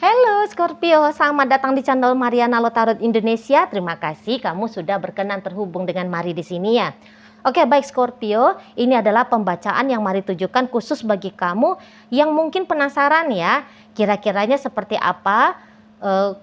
Halo Scorpio, selamat datang di channel Mariana Lotarot Indonesia. Terima kasih kamu sudah berkenan terhubung dengan Mari di sini ya. Oke, baik Scorpio, ini adalah pembacaan yang Mari tujukan khusus bagi kamu yang mungkin penasaran ya, kira-kiranya seperti apa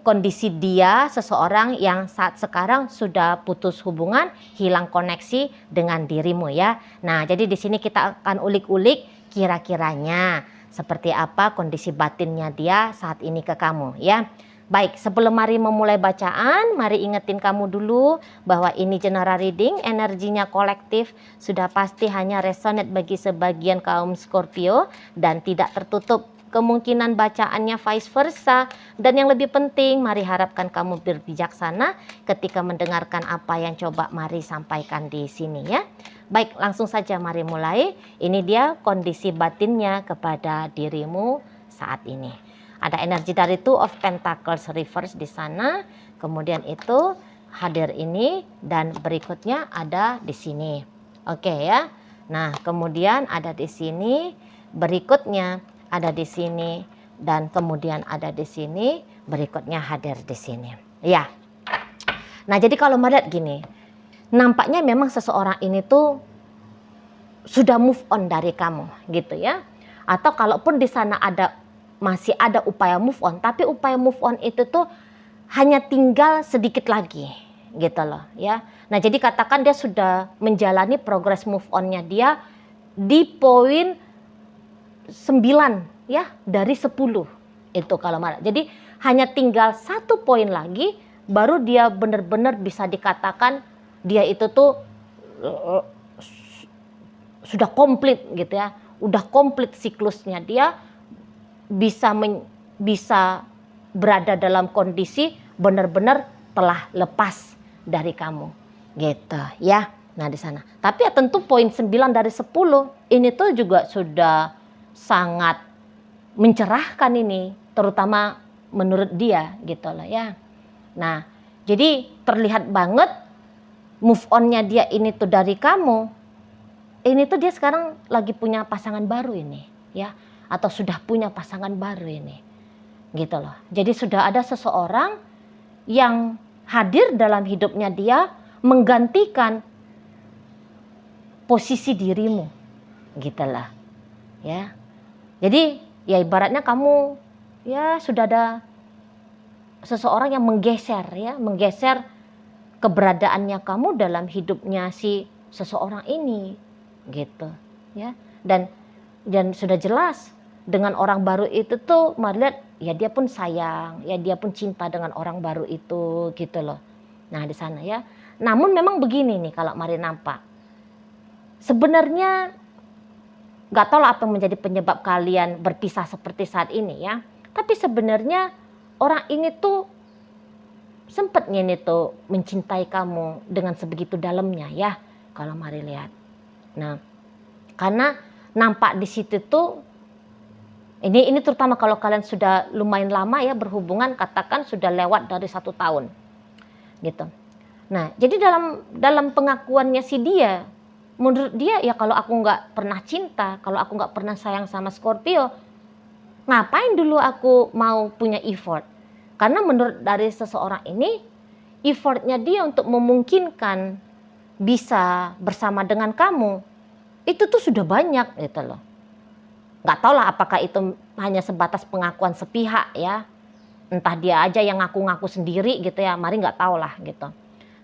kondisi dia, seseorang yang saat sekarang sudah putus hubungan, hilang koneksi dengan dirimu ya. Nah, jadi di sini kita akan ulik-ulik kira-kiranya seperti apa kondisi batinnya dia saat ini ke kamu ya. Baik, sebelum Mari memulai bacaan, Mari ingetin kamu dulu bahwa ini general reading, energinya kolektif, sudah pasti hanya resonate bagi sebagian kaum Scorpio dan tidak tertutup kemungkinan bacaannya vice versa. Dan yang lebih penting, Mari harapkan kamu berbijaksana ketika mendengarkan apa yang coba Mari sampaikan di sini ya. Baik, langsung saja Mari mulai. Ini dia kondisi batinnya kepada dirimu saat ini. Ada energi dari Two of Pentacles reverse di sana. Kemudian itu hadir ini dan berikutnya ada di sini. Oke ya. Nah, kemudian ada di sini, berikutnya ada di sini dan kemudian ada di sini, berikutnya hadir di sini. Ya. Nah, jadi kalau melihat gini, nampaknya memang seseorang ini tuh sudah move on dari kamu gitu ya. Atau kalaupun di sana masih ada upaya move on, tapi upaya move on itu tuh hanya tinggal sedikit lagi gitu loh ya. Nah, jadi katakan dia sudah menjalani progres move on-nya dia di poin 9 ya dari 10 itu kalau marah. Jadi hanya tinggal 1 poin lagi baru dia benar-benar bisa dikatakan dia itu tuh sudah komplit gitu ya, udah komplit siklusnya, dia bisa berada dalam kondisi benar-benar telah lepas dari kamu gitu ya. Nah di sana. Tapi ya tentu poin 9 dari 10 ini tuh juga sudah sangat mencerahkan ini, terutama menurut dia gitu loh ya. Nah, jadi terlihat banget move on-nya dia ini tuh dari kamu. Ini tuh dia sekarang lagi punya pasangan baru ini ya, atau sudah punya pasangan baru ini gitu loh. Jadi sudah ada seseorang yang hadir dalam hidupnya dia menggantikan posisi dirimu gitu lah ya. Jadi ya ibaratnya kamu ya sudah ada seseorang yang menggeser keberadaannya kamu dalam hidupnya si seseorang ini gitu ya. Dan sudah jelas dengan orang baru itu tuh melihat ya dia pun sayang, ya dia pun cinta dengan orang baru itu gitu loh. Nah, di sana ya. Namun memang begini nih kalau Mari nampak. Sebenarnya nggak tahu lah apa yang menjadi penyebab kalian berpisah seperti saat ini ya. Tapi sebenarnya orang ini tuh sempatnya ini tuh mencintai kamu dengan sebegitu dalamnya ya. Kalau Mari lihat. Nah, karena nampak di situ tuh ini terutama kalau kalian sudah lumayan lama ya berhubungan, katakan sudah lewat dari 1 tahun gitu. Nah, jadi dalam pengakuannya si dia, menurut dia ya kalau aku nggak pernah cinta, kalau aku nggak pernah sayang sama Scorpio, ngapain dulu aku mau punya effort? Karena menurut dari seseorang ini, effortnya dia untuk memungkinkan bisa bersama dengan kamu, itu tuh sudah banyak gitu loh. Nggak tahu lah apakah itu hanya sebatas pengakuan sepihak ya. Entah dia aja yang ngaku-ngaku sendiri gitu ya, Mari nggak tahu lah gitu.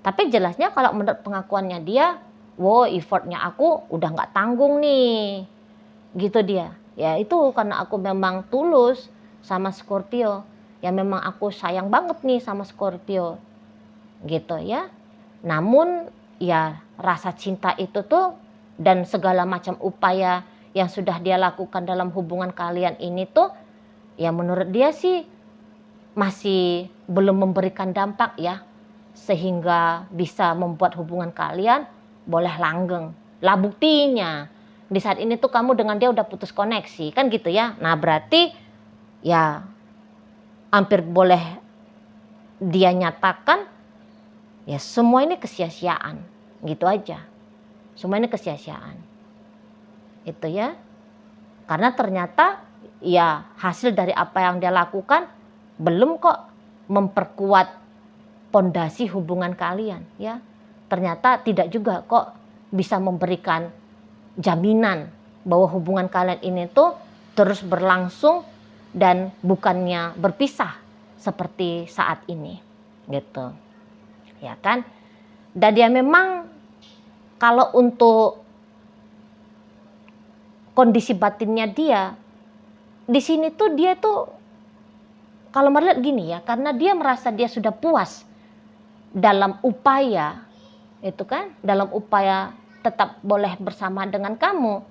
Tapi jelasnya kalau menurut pengakuannya dia, wow effortnya aku udah nggak tanggung nih. Gitu dia. Ya itu karena aku memang tulus sama Scorpio. Ya memang aku sayang banget nih sama Scorpio. Gitu ya. Namun ya rasa cinta itu tuh dan segala macam upaya yang sudah dia lakukan dalam hubungan kalian ini tuh ya menurut dia sih masih belum memberikan dampak ya, sehingga bisa membuat hubungan kalian boleh langgeng. Lah buktinya di saat ini tuh kamu dengan dia udah putus koneksi kan gitu ya. Nah berarti ya hampir boleh dia nyatakan ya semua ini kesia-siaan gitu aja. Semua ini kesia-siaan. Itu ya. Karena ternyata ya hasil dari apa yang dia lakukan belum kok memperkuat pondasi hubungan kalian, ya. Ternyata tidak juga kok bisa memberikan jaminan bahwa hubungan kalian ini tuh terus berlangsung dan bukannya berpisah seperti saat ini, gitu. Ya kan? Dan dia memang kalau untuk kondisi batinnya dia di sini tuh dia tuh kalau melihat gini ya, karena dia merasa dia sudah puas dalam upaya itu kan, dalam upaya tetap boleh bersama dengan kamu.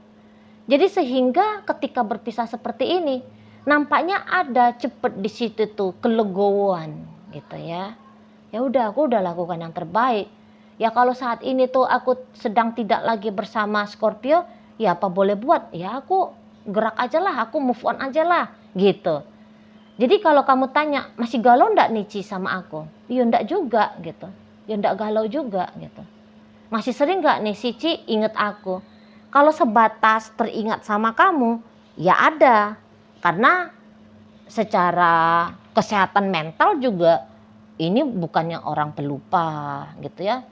Jadi sehingga ketika berpisah seperti ini, nampaknya ada cepet di situ tuh kelegoan gitu ya. Ya udah, aku udah lakukan yang terbaik. Ya kalau saat ini tuh aku sedang tidak lagi bersama Scorpio, ya apa boleh buat? Ya aku gerak aja lah, aku move on aja lah gitu. Jadi kalau kamu tanya, masih galau ndak nih Ci sama aku? Ya ndak juga gitu. Ya ndak galau juga gitu. Masih sering nggak nih si Ci inget aku? Kalau sebatas teringat sama kamu, ya ada. Karena secara kesehatan mental juga ini bukannya orang pelupa gitu ya.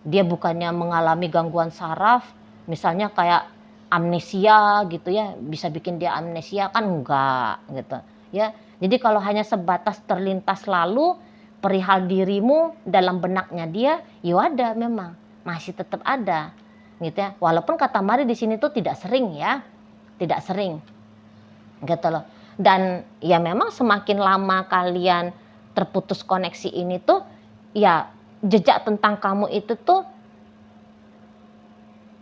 Dia bukannya mengalami gangguan saraf, misalnya kayak amnesia gitu ya, bisa bikin dia amnesia kan enggak gitu ya. Jadi kalau hanya sebatas terlintas lalu perihal dirimu dalam benaknya dia, ya ada memang masih tetap ada gitu ya. Walaupun kata Mari di sini tuh tidak sering ya, tidak sering gitu loh. Dan ya memang semakin lama kalian terputus koneksi ini tuh ya jejak tentang kamu itu tuh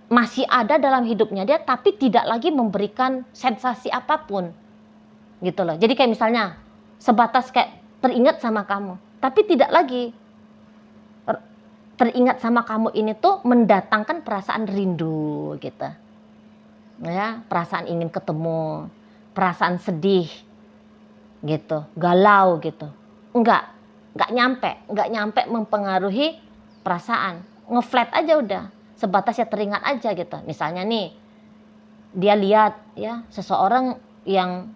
masih ada dalam hidupnya dia tapi tidak lagi memberikan sensasi apapun gitu loh. Jadi kayak misalnya sebatas kayak teringat sama kamu tapi tidak lagi teringat sama kamu ini tuh mendatangkan perasaan rindu gitu ya, perasaan ingin ketemu, perasaan sedih gitu, galau gitu, nggak nyampe mempengaruhi perasaan, ngeflat aja udah, sebatas ya teringat aja gitu. Misalnya nih dia lihat ya seseorang yang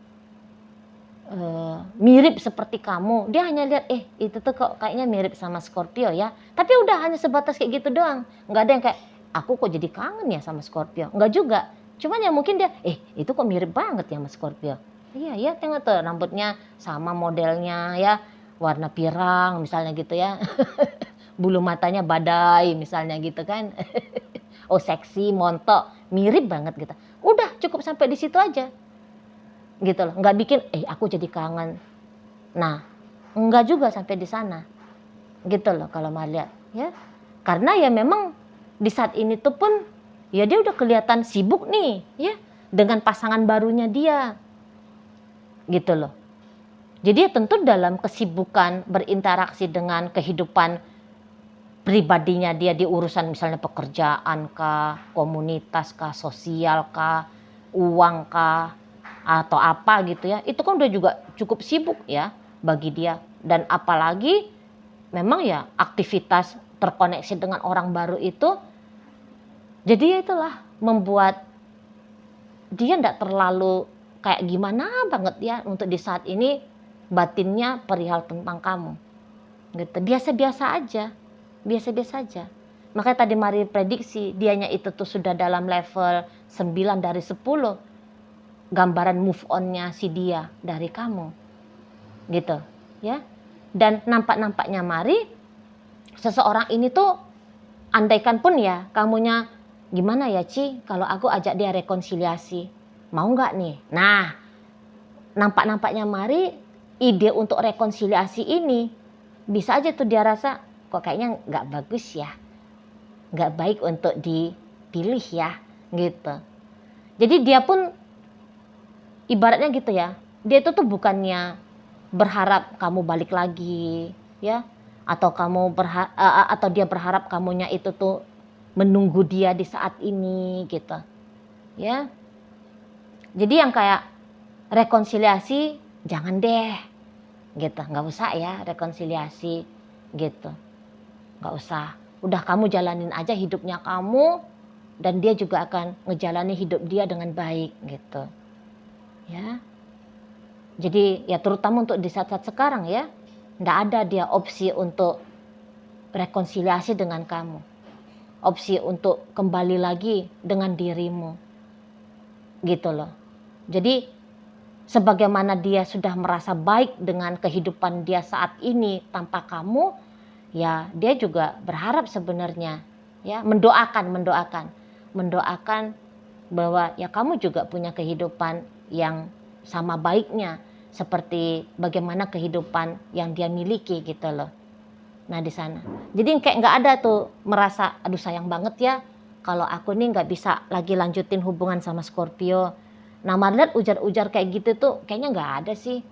mirip seperti kamu, dia hanya lihat itu tuh kok kayaknya mirip sama Scorpio ya, tapi udah hanya sebatas kayak gitu doang, nggak ada yang kayak aku kok jadi kangen ya sama Scorpio, nggak juga, cuman ya mungkin dia itu kok mirip banget ya sama Scorpio, iya tengok tuh rambutnya sama modelnya ya, warna pirang misalnya gitu ya, bulu matanya badai misalnya gitu kan, oh seksi montok mirip banget gitu, udah cukup sampai di situ aja gitu loh, nggak bikin aku jadi kangen. Nah nggak juga sampai di sana gitu loh kalau mau lihat ya, karena ya memang di saat ini tuh pun ya dia udah kelihatan sibuk nih ya dengan pasangan barunya dia gitu loh. Jadi ya tentu dalam kesibukan berinteraksi dengan kehidupan pribadinya dia di urusan misalnya pekerjaan kah, komunitas kah, sosial kah, uang kah, atau apa gitu ya, itu kan udah juga cukup sibuk ya bagi dia. Dan apalagi memang ya aktivitas terkoneksi dengan orang baru itu, jadi ya itulah membuat dia tidak terlalu kayak gimana banget ya untuk di saat ini batinnya perihal tentang kamu gitu, biasa-biasa aja. Makanya tadi Mari prediksi dianya itu tuh sudah dalam level 9 dari 10 gambaran move on-nya si dia dari kamu gitu ya. Dan nampaknya Mari seseorang ini tuh andaikan pun ya kamunya gimana ya Ci kalau aku ajak dia rekonsiliasi, mau nggak nih? Nah nampaknya Mari ide untuk rekonsiliasi ini bisa aja tuh dia rasa kok kayaknya nggak bagus ya, nggak baik untuk dipilih ya gitu. Jadi dia pun ibaratnya gitu ya, dia itu tuh bukannya berharap kamu balik lagi ya, atau atau dia berharap kamunya itu tuh menunggu dia di saat ini gitu ya. Jadi yang kayak rekonsiliasi jangan deh gitu, nggak usah ya rekonsiliasi gitu, nggak usah, udah kamu jalanin aja hidupnya kamu dan dia juga akan ngejalani hidup dia dengan baik gitu ya. Jadi ya terutama untuk di saat-saat sekarang ya, nggak ada dia opsi untuk rekonsiliasi dengan kamu. Opsi untuk kembali lagi dengan dirimu. Gitu loh. Jadi sebagaimana dia sudah merasa baik dengan kehidupan dia saat ini tanpa kamu, ya dia juga berharap sebenarnya, ya mendoakan bahwa ya kamu juga punya kehidupan yang sama baiknya seperti bagaimana kehidupan yang dia miliki gitu loh. Nah di sana, jadi kayak nggak ada tuh merasa aduh sayang banget ya kalau aku nih nggak bisa lagi lanjutin hubungan sama Scorpio. Nah Marliat ujar-ujar kayak gitu tuh kayaknya nggak ada sih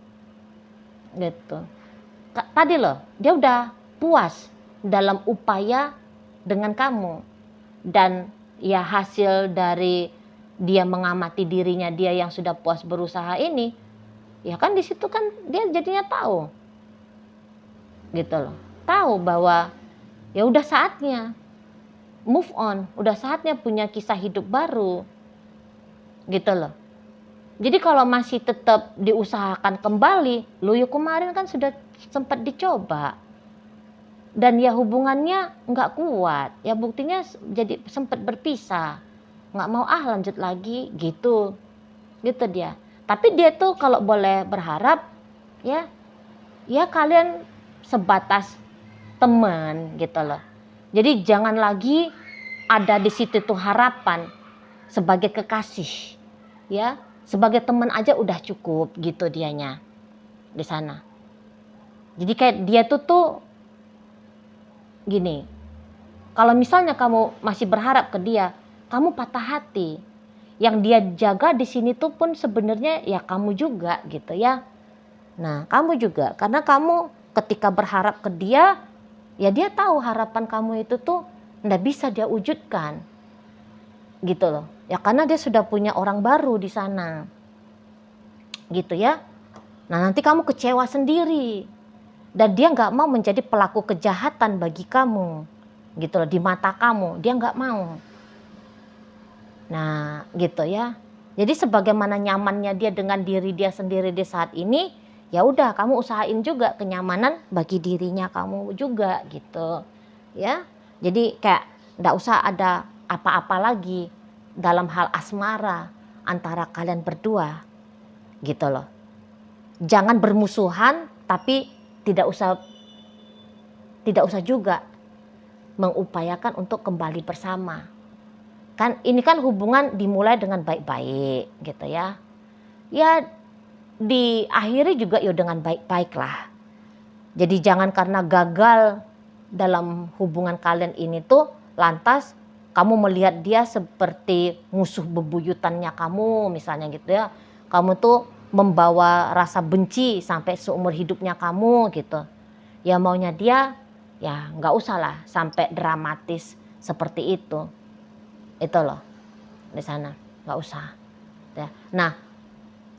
gitu. Tadi loh dia udah puas dalam upaya dengan kamu, dan ya hasil dari dia mengamati dirinya dia yang sudah puas berusaha ini, ya kan di situ kan dia jadinya tahu gitu loh, tahu bahwa ya udah saatnya move on, udah saatnya punya kisah hidup baru gitu loh. Jadi kalau masih tetap diusahakan kembali, Luyu kemarin kan sudah sempat dicoba dan ya hubungannya nggak kuat, ya buktinya jadi sempat berpisah, nggak mau lanjut lagi gitu dia. Tapi dia tuh kalau boleh berharap ya kalian sebatas teman gitu loh. Jadi jangan lagi ada di situ tuh harapan sebagai kekasih, ya sebagai teman aja udah cukup gitu dianya di sana. Jadi kayak dia tuh gini, kalau misalnya kamu masih berharap ke dia, kamu patah hati. Yang dia jaga di sini tuh pun sebenarnya ya kamu juga gitu ya. Nah kamu juga, karena kamu ketika berharap ke dia, ya dia tahu harapan kamu itu tuh nggak bisa dia wujudkan gitu loh. Ya karena dia sudah punya orang baru di sana gitu ya. Nah nanti kamu kecewa sendiri dan dia nggak mau menjadi pelaku kejahatan bagi kamu gitu loh, di mata kamu dia nggak mau. Nah gitu ya. Jadi sebagaimana nyamannya dia dengan diri dia sendiri di saat ini, ya udah kamu usahain juga kenyamanan bagi dirinya kamu juga gitu ya. Jadi kayak nggak usah ada apa-apa lagi dalam hal asmara antara kalian berdua gitu loh. Jangan bermusuhan, tapi tidak usah juga mengupayakan untuk kembali bersama. Kan ini kan hubungan dimulai dengan baik-baik gitu ya. Ya diakhiri juga ya dengan baik-baik lah. Jadi jangan karena gagal dalam hubungan kalian ini tuh lantas kamu melihat dia seperti musuh bebuyutannya kamu misalnya gitu ya. Kamu tuh membawa rasa benci sampai seumur hidupnya kamu gitu. Ya maunya dia ya nggak usah lah sampai dramatis seperti itu. Itu loh di sana, nggak usah. Ya. Nah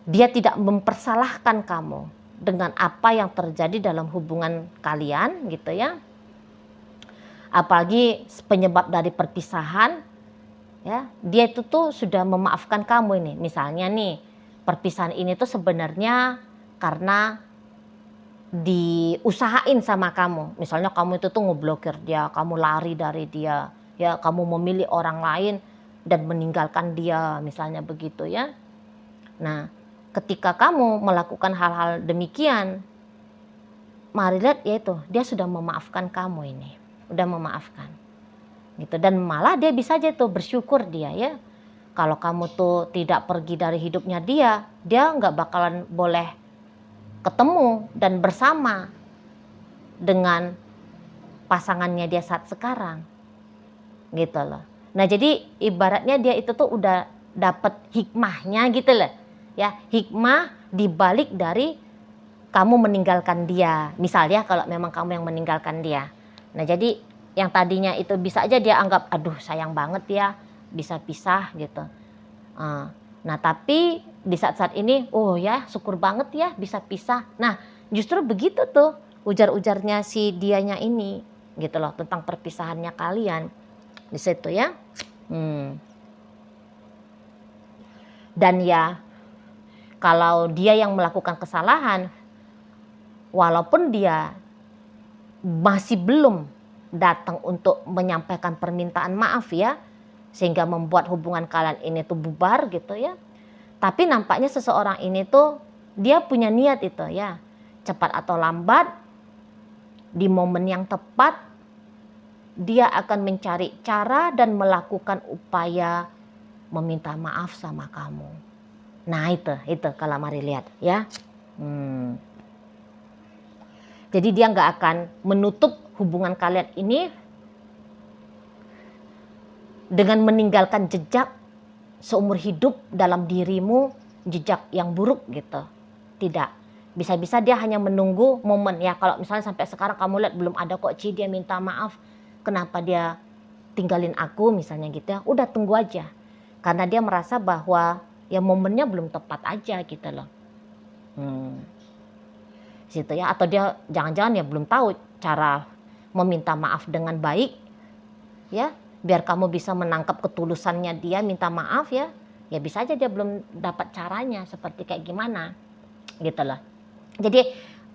dia tidak mempersalahkan kamu dengan apa yang terjadi dalam hubungan kalian gitu ya. Apalagi penyebab dari perpisahan ya, dia itu tuh sudah memaafkan kamu ini. Misalnya nih, perpisahan ini tuh sebenarnya karena diusahain sama kamu. Misalnya kamu itu tuh ngeblokir dia, kamu lari dari dia, ya kamu memilih orang lain dan meninggalkan dia, misalnya begitu ya. Nah, ketika kamu melakukan hal-hal demikian, mari lihat yaitu dia sudah memaafkan kamu ini, udah memaafkan. Gitu, dan malah dia bisa aja tuh bersyukur dia ya. Kalau kamu tuh tidak pergi dari hidupnya dia nggak bakalan boleh ketemu dan bersama dengan pasangannya dia saat sekarang gitu loh. Nah jadi ibaratnya dia itu tuh udah dapet hikmahnya gitu loh ya, hikmah dibalik dari kamu meninggalkan dia misalnya, kalau memang kamu yang meninggalkan dia. Nah jadi yang tadinya itu bisa aja dia anggap aduh sayang banget ya bisa pisah gitu. Nah tapi di saat-saat ini oh ya syukur banget ya bisa pisah. Nah justru begitu tuh ujar-ujarnya si dianya ini gitu loh tentang perpisahannya kalian di situ ya. Dan ya Kalau dia yang melakukan kesalahan, walaupun dia masih belum datang untuk menyampaikan permintaan maaf ya, sehingga membuat hubungan kalian ini tuh bubar gitu ya. Tapi nampaknya seseorang ini tuh dia punya niat itu ya, cepat atau lambat, di momen yang tepat, dia akan mencari cara dan melakukan upaya meminta maaf sama kamu. Nah itu kalau mari lihat ya. Jadi dia nggak akan menutup hubungan kalian ini dengan meninggalkan jejak seumur hidup dalam dirimu, jejak yang buruk gitu. Tidak. Bisa-bisa dia hanya menunggu momen ya. Kalau misalnya sampai sekarang kamu lihat belum ada kok Ci dia minta maaf, kenapa dia tinggalin aku misalnya gitu ya. Udah tunggu aja. Karena dia merasa bahwa ya momennya belum tepat aja gitu loh. Situ ya, atau dia jangan-jangan ya belum tahu cara meminta maaf dengan baik ya, biar kamu bisa menangkap ketulusannya dia minta maaf ya. Ya bisa aja dia belum dapat caranya seperti kayak gimana gitu loh. Jadi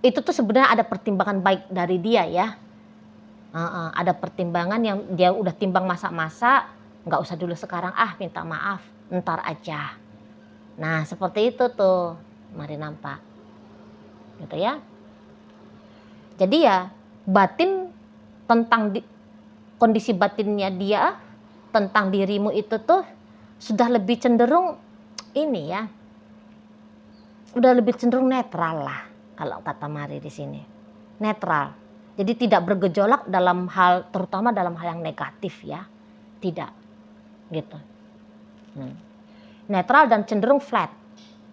itu tuh sebenarnya ada pertimbangan baik dari dia ya. Ada pertimbangan yang dia udah timbang masa-masa, nggak usah dulu sekarang minta maaf, ntar aja. Nah seperti itu tuh, mari nampak gitu ya. Jadi ya batin tentang kondisi batinnya dia tentang dirimu itu tuh sudah lebih cenderung ini ya, udah lebih cenderung netral lah kalau kata Mari di sini, netral. Jadi tidak bergejolak dalam hal, terutama dalam hal yang negatif ya, tidak gitu. Netral dan cenderung flat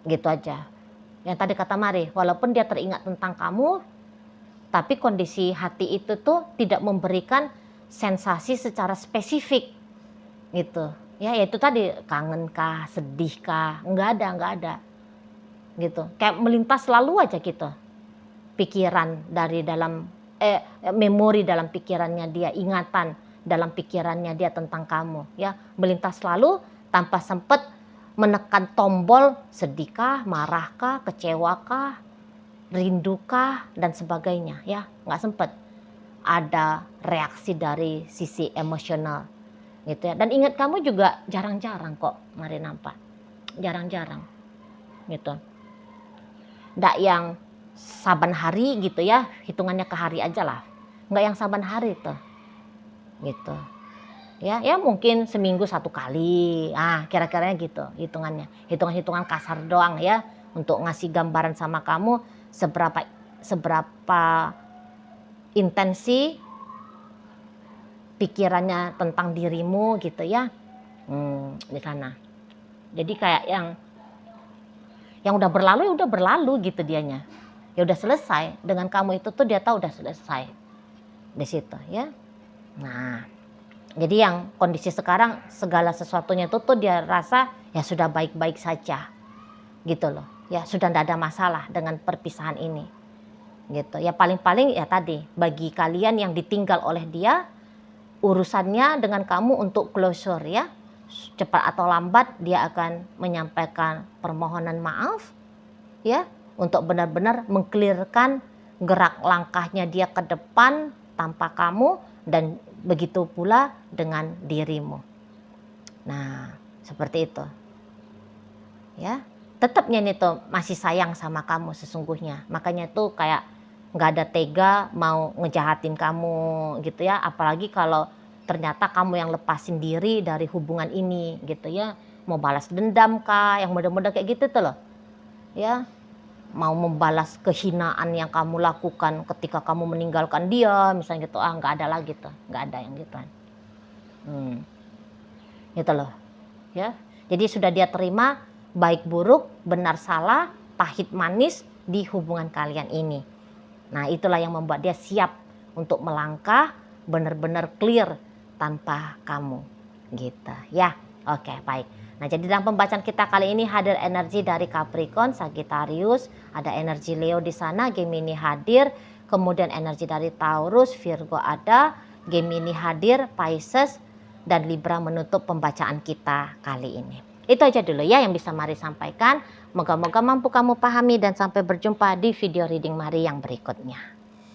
gitu aja. Yang tadi kata Mari, walaupun dia teringat tentang kamu, tapi kondisi hati itu tuh tidak memberikan sensasi secara spesifik gitu ya, yaitu tadi kangen kah, sedih kah, nggak ada gitu, kayak melintas selalu aja gitu pikiran dari dalam memori dalam pikirannya dia, ingatan dalam pikirannya dia tentang kamu ya, melintas selalu tanpa sempat menekan tombol sedihkah, marahkah, kecewakah, rindukah dan sebagainya ya, nggak sempat ada reaksi dari sisi emosional gitu ya. Dan ingat kamu juga jarang-jarang kok Mari nampak, jarang-jarang gitu, nggak yang saban hari gitu ya, hitungannya ke hari aja lah, nggak yang saban hari tuh gitu ya. Ya mungkin seminggu 1 kali, kira-kiranya gitu hitungannya, hitungan kasar doang ya, untuk ngasih gambaran sama kamu seberapa intensi pikirannya tentang dirimu gitu ya, di sana. Jadi kayak yang udah berlalu ya udah berlalu gitu dianya, ya udah selesai dengan kamu itu tuh, dia tahu udah selesai di situ ya. Nah jadi yang kondisi sekarang segala sesuatunya itu tuh dia rasa ya sudah baik-baik saja gitu loh ya, sudah tidak ada masalah dengan perpisahan ini gitu ya. Paling-paling ya tadi, bagi kalian yang ditinggal oleh dia, urusannya dengan kamu untuk closure ya, cepat atau lambat dia akan menyampaikan permohonan maaf ya, untuk benar-benar mengklirkan gerak langkahnya dia ke depan tanpa kamu, dan begitu pula dengan dirimu. Nah seperti itu ya, tetapnya nih tuh masih sayang sama kamu sesungguhnya, makanya tuh kayak nggak ada tega mau ngejahatin kamu gitu ya. Apalagi kalau ternyata kamu yang lepasin diri dari hubungan ini gitu ya, mau balas dendam kah, yang model-model kayak gitu tuh loh ya, mau membalas kehinaan yang kamu lakukan ketika kamu meninggalkan dia misalnya gitu, nggak ada lagi tuh, nggak ada yang gituan gitu loh ya. Jadi sudah dia terima baik buruk, benar salah, pahit manis di hubungan kalian ini. Nah itulah yang membuat dia siap untuk melangkah benar-benar clear tanpa kamu gitu ya. Oke baik. Nah jadi dalam pembacaan kita kali ini hadir energi dari Capricorn, Sagittarius, ada energi Leo di sana, Gemini hadir, kemudian energi dari Taurus, Virgo ada, Gemini hadir, Pisces dan Libra menutup pembacaan kita kali ini. Itu aja dulu ya yang bisa Mari sampaikan. Moga-moga mampu kamu pahami dan sampai berjumpa di video reading Mari yang berikutnya.